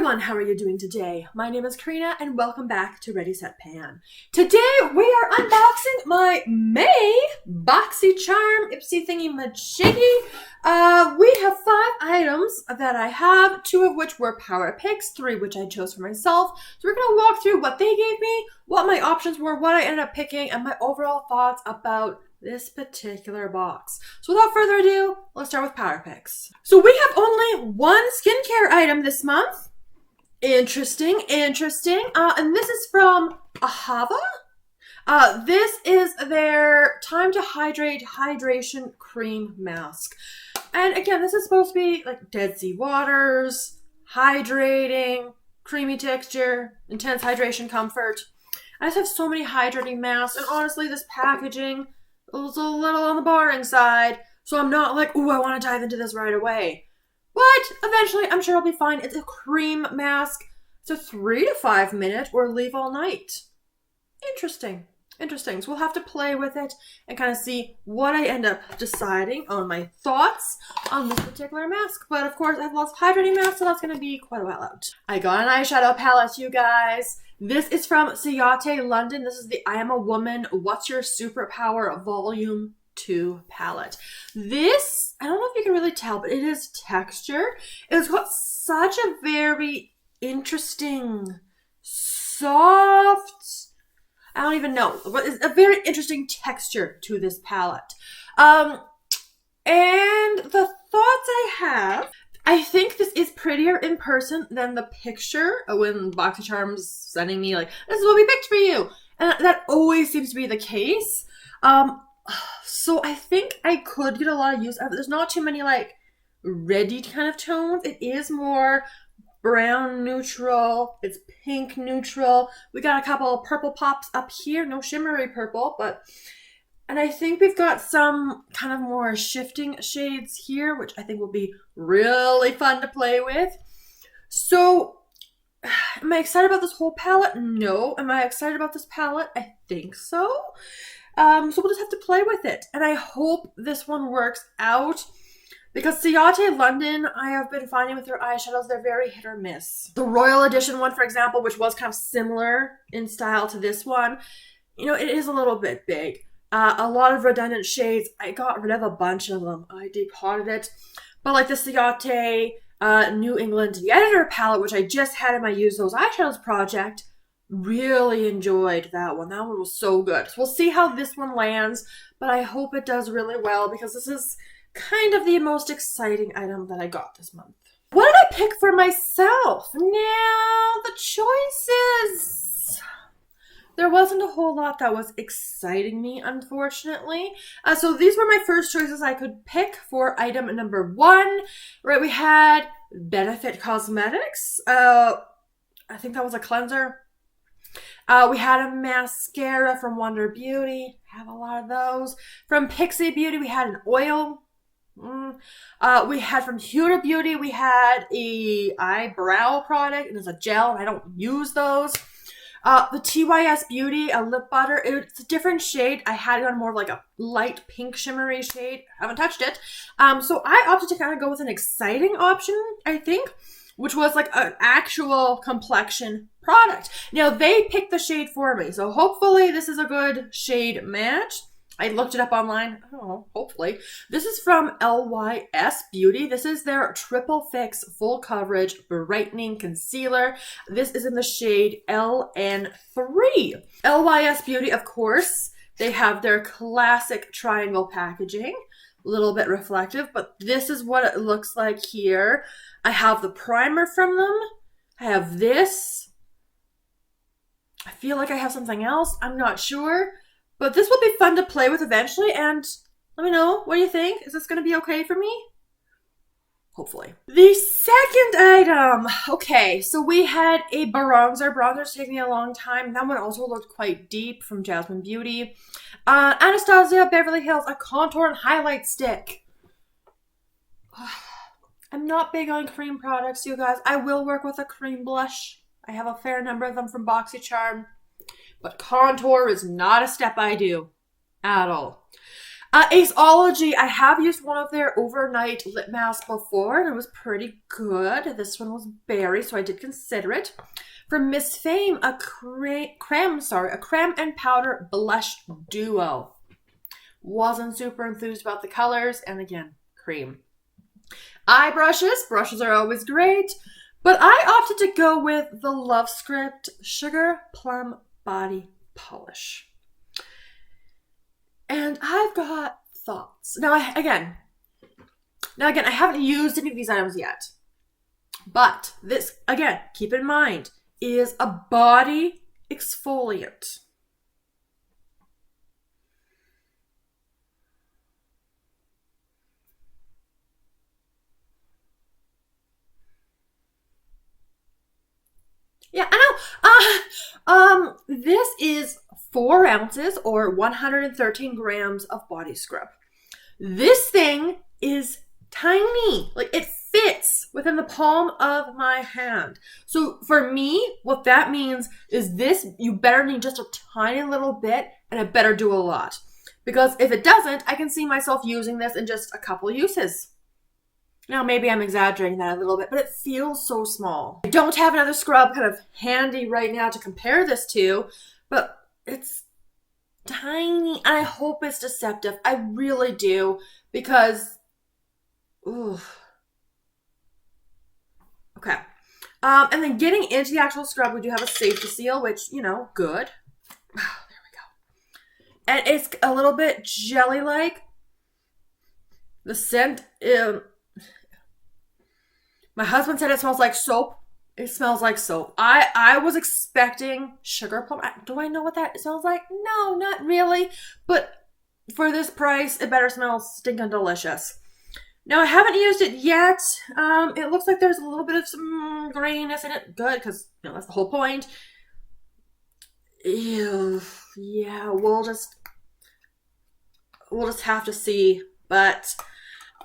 everyone, how are you doing today? My name is Karina and welcome back to Ready Set Pan. Today we are unboxing my May Boxycharm Ipsy thingy majiggy. We have 5 items that I have, 2 of which were power picks, 3 which I chose for myself. So we're going to walk through what they gave me, what my options were, what I ended up picking, and my overall thoughts about this particular box. So without further ado, let's start with power picks. So we have only 1 skincare item this month. Interesting. And this is from Ahava. This is their Time to Hydrate Hydration Cream Mask. And again, this is supposed to be like Dead Sea Waters, hydrating, creamy texture, intense hydration comfort. I just have so many hydrating masks, and honestly, this packaging was a little on the boring side, so I'm not like, ooh, I want to dive into this right away. But eventually, I'm sure I'll be fine. It's a cream mask. It's a 3 to 5 minute or leave all night. Interesting. So we'll have to play with it and kind of see what I end up deciding on my thoughts on this particular mask. But of course, I have lots of hydrating masks, so that's going to be quite a while out. I got an eyeshadow palette, you guys. This is from Ciate, London. This is the I Am a Woman, What's Your Superpower Volume 2 palette. This, I don't know if you can really tell, but it is texture. It's got such a very interesting, soft, I don't even know, but it's a very interesting texture to this palette. And the thoughts I have, I think this is prettier in person than the picture when Boxycharm's sending me like, this is what we picked for you. And that always seems to be the case. So I think I could get a lot of use out of it. There's not too many like reddy kind of tones. It is more brown neutral. It's pink neutral. We got a couple of purple pops up here. No shimmery purple, and I think we've got some kind of more shifting shades here, which I think will be really fun to play with. So, am I excited about this whole palette? No. Am I excited about this palette? I think so. So we'll just have to play with it. And I hope this one works out. Because Ciate London, I have been finding with their eyeshadows, they're very hit or miss. The Royal Edition one, for example, which was kind of similar in style to this one, you know, it is a little bit big. A lot of redundant shades. I got rid of a bunch of them. I depotted it. But like the Ciate New England The Editor palette, which I just had in my Use Those Eyeshadows project, really enjoyed that one. That one was so good. So we'll see how this one lands, but I hope it does really well because this is kind of the most exciting item that I got this month. What did I pick for myself? Now, the choices. There wasn't a whole lot that was exciting me, unfortunately. So these were my first choices I could pick for item number 1. Right, we had Benefit Cosmetics. I think that was a cleanser. We had a mascara from Wonder Beauty. Have a lot of those. From Pixie Beauty, we had an oil. We had from Huda Beauty, we had a eyebrow product, and it's a gel, and I don't use those. The TYS Beauty, a lip butter, it's a different shade. I had it on more of like a light pink shimmery shade. Haven't touched it. So I opted to kind of go with an exciting option, I think, which was like an actual complexion product. Now, they picked the shade for me, so hopefully this is a good shade match. I looked it up online. I don't know, hopefully. This is from LYS Beauty. This is their Triple Fix Full Coverage Brightening Concealer. This is in the shade LN3. LYS Beauty, of course, they have their classic triangle packaging. A little bit reflective, but this is what it looks like here. I have the primer from them. I have this. I feel like I have something else. I'm not sure. But this will be fun to play with eventually, and let me know, what do you think? Is this going to be okay for me? Hopefully. The second item. Okay, so we had a bronzer. Bronzer's taking me a long time. That one also looked quite deep from Jasmine Beauty. Anastasia Beverly Hills, a contour and highlight stick. I'm not big on cream products, you guys. I will work with a cream blush. I have a fair number of them from Boxycharm. But contour is not a step I do at all. Aceology, I have used one of their overnight lip masks before, and it was pretty good. This one was berry, so I did consider it. From Miss Fame, a creme and powder blush duo. Wasn't super enthused about the colors, and again, cream. Eye brushes. Brushes are always great, but I opted to go with the Lovescript Sugarplum Body Polish. And I've got thoughts. Now, again, I haven't used any of these items yet. But this, again, keep in mind, is a body exfoliant. Yeah, I know. This is 4 ounces or 113 grams of body scrub. This thing is tiny. Like, it fits within the palm of my hand. So for me, what that means is this, you better need just a tiny little bit, and it better do a lot. Because if it doesn't, I can see myself using this in just a couple uses. Now, maybe I'm exaggerating that a little bit, but it feels so small. I don't have another scrub kind of handy right now to compare this to, but it's tiny. I hope it's deceptive. I really do, because, ooh. Okay. And then getting into the actual scrub, we do have a safety seal, which, you know, good. There we go. And it's a little bit jelly-like. The scent, my husband said it smells like soap. It smells like soap. I was expecting Sugarplum. Do I know what that smells like? No, not really. But for this price, it better smell stinking delicious. Now, I haven't used it yet. It looks like there's a little bit of some graininess in it. Good, because, you know, that's the whole point. Ew. Yeah, we'll just have to see. But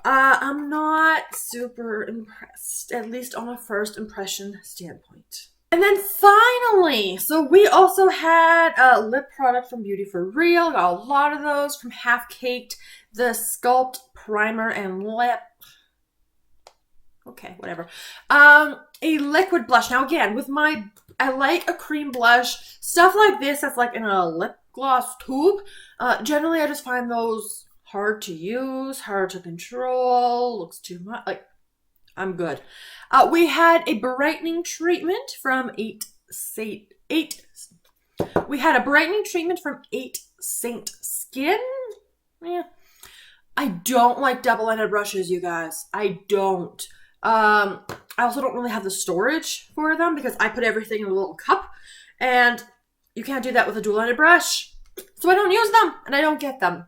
I'm not super impressed, at least on a first impression standpoint. And then finally, so we also had a lip product from Beauty For Real. Got a lot of those from Half Caked. The Sculpt Primer and Lip. Okay, whatever. A liquid blush. Now again, I like a cream blush. Stuff like this that's like in a lip gloss tube. Generally, I just find those hard to use, hard to control, looks too much. Like, I'm good. We had a brightening treatment from 8 Saint Skin. Yeah. I don't like double-ended brushes, you guys. I don't. I also don't really have the storage for them because I put everything in a little cup, and you can't do that with a dual-ended brush. So I don't use them, and I don't get them.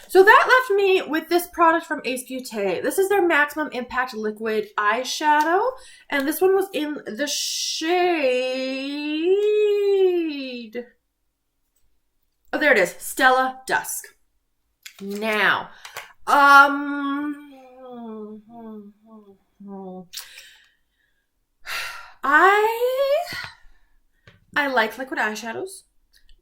So that left me with this product from Beaute. This is their Maximum Impact Liquid Eyeshadow. And this one was in the shade... Oh, there it is. Stella Dusk. Now, I like liquid eyeshadows.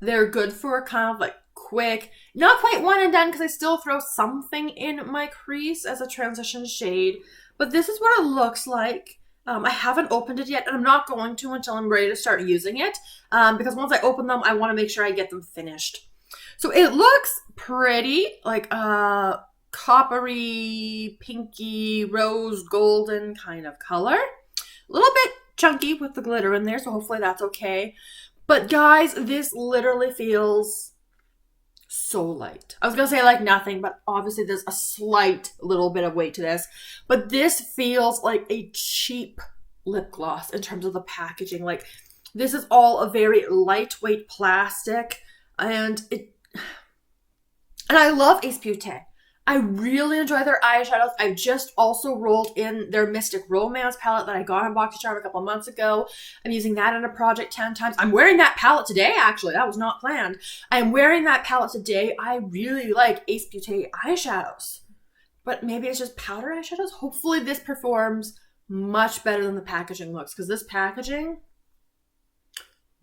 They're good for kind of like quick, not quite one and done because I still throw something in my crease as a transition shade, but this is what it looks like. I haven't opened it yet, and I'm not going to until I'm ready to start using it, because once I open them, I want to make sure I get them finished. So it looks pretty, like a coppery, pinky, rose golden kind of color. A little bit chunky with the glitter in there, so hopefully that's okay. But guys, this literally feels so light. I was going to say like nothing, but obviously there's a slight little bit of weight to this. But this feels like a cheap lip gloss in terms of the packaging. Like, this is all a very lightweight plastic, and I love Beaute. I really enjoy their eyeshadows. I've just also rolled in their Mystic Romance palette that I got on Boxycharm a couple months ago. I'm using that in a project 10 times. I'm wearing that palette today, actually. That was not planned. I'm wearing that palette today. I really like Beaute eyeshadows. But maybe it's just powder eyeshadows. Hopefully this performs much better than the packaging looks, because this packaging,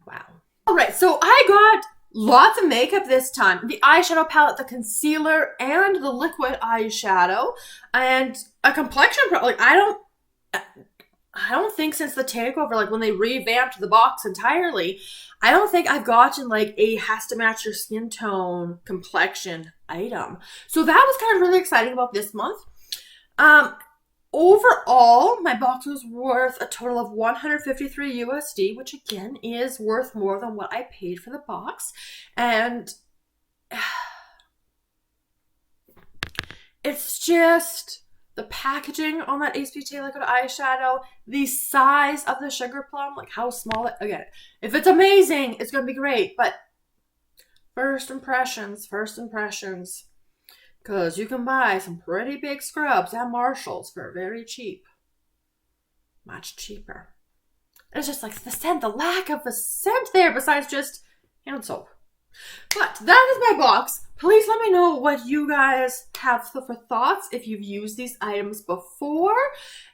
wow. All right, so I got Lots of makeup this time. The eyeshadow palette, the concealer, and the liquid eyeshadow, and a complexion product. Like, I don't think since the takeover, like when they revamped the box entirely, I don't think I've gotten like a has to match your skin tone complexion item. So that was kind of really exciting about this month. Overall, my box was worth a total of $153 USD, which again is worth more than what I paid for the box. And it's just the packaging on that Beaute liquid eyeshadow, the size of the Sugarplum, like how small it, again, if it's amazing, it's going to be great. But first impressions. Because you can buy some pretty big scrubs at Marshall's for very cheap. Much cheaper. It's just like the scent, the lack of a scent there besides just hand soap. But that is my box. Please let me know what you guys have for thoughts if you've used these items before.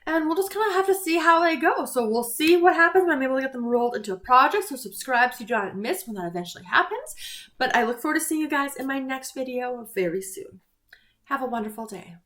And we'll just kind of have to see how they go. So we'll see what happens when I'm able to get them rolled into a project. So subscribe so you don't miss when that eventually happens. But I look forward to seeing you guys in my next video very soon. Have a wonderful day.